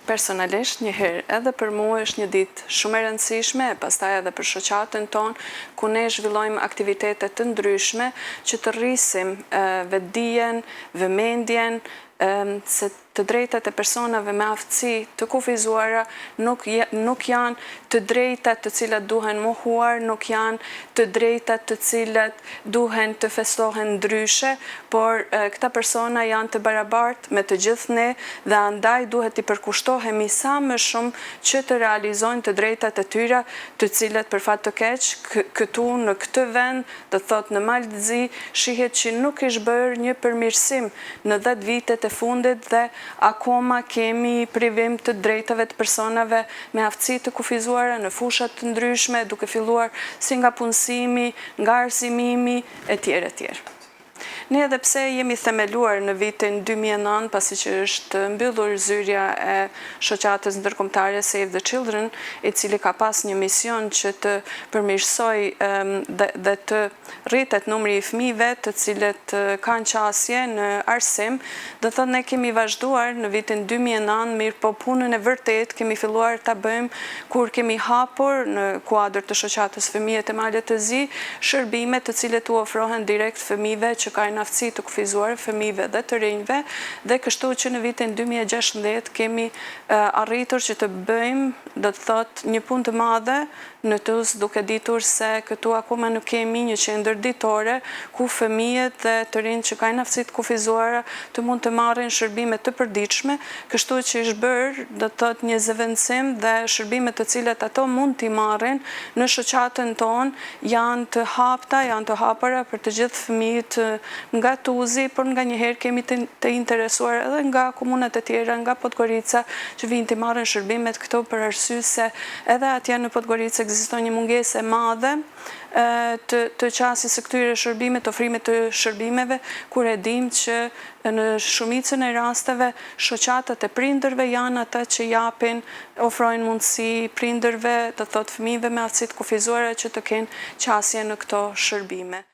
Personalisht njëherë edhe për mua është një ditë shumë e rëndësishme, pastaj edhe për shoqatën tonë, ku ne zhvillojmë aktivitete të ndryshme që të rrisim vetdijen, vëmendjen, se të drejtat e personave me aftësi të kufizuara nuk janë të drejtat të cilat duhen mohuar, nuk janë të drejtat të cilat duhen të festohen ndryshe, por këta persona janë të barabartë me të gjithë ne dhe andaj duhet i përkushtohemi sa më shumë që të realizojnë të drejtat e tyre, të cilat për fat të keq këtu në këtë vend, do thot në Maldëzi, shihet që nuk është bërë një përmirësim në 10 vitet e fundit dhe akoma kemi privim të drejtave të personave me aftësi të kufizuara në fushat të ndryshme, duke filluar si nga punësimi, nga arsimimi, etj. Ne edhe pse jemi themeluar në vitin 2009, pasi që është mbyllur zyrja e shoqatës ndërkombëtare Save the Children, i cili ka pas një mision që të përmirësoj dhe të rritet numri i fëmijëve të cilët kanë qasje në arsim, do thotë ne kemi vazhduar në vitin 2009, mirë po punën e vërtet kemi filluar ta bëjmë kur kemi hapur në kuadër të shoqatës Fëmijët e Malit të Zi, shërbime të cilët u ofrohen direkt fëmijëve që kanë aftësi të kufizuar, fëmijëve dhe të rinjve, dhe kështu që në vitin 2016 kemi arritur që të bëjmë, do të thotë, një punë të madhe në TUS, duke ditur se këtu akoma nuk kemi një qendër ditore ku fëmijët dhe të rinjt që kanë aftësi të kufizuara të mund të marrin shërbime të përditshme, kështu që është bërë, do të thotë, një zëvendësim dhe shërbime të cilat ato mund t'i marrin në shoqatën tonë janë të hapta, janë të hapura për të gjithë fëmijët nga Tuzi, por nga njëherë kemi të interesuar edhe nga komunat e tjera, nga Podgorica, që vinë të marrin shërbimet këto për arsye se edhe atje në Podgorica ekziston një mungesë e madhe të qasjes së këtyre shërbime, të ofrimit të shërbimeve, kur e dim që në shumicën e rasteve shoqatat e prindërve janë ata që japin, ofrojnë mundësi prindërve, do thotë fëmijëve me aftësi të kufizuara që të kenë qasje në këto shërbime.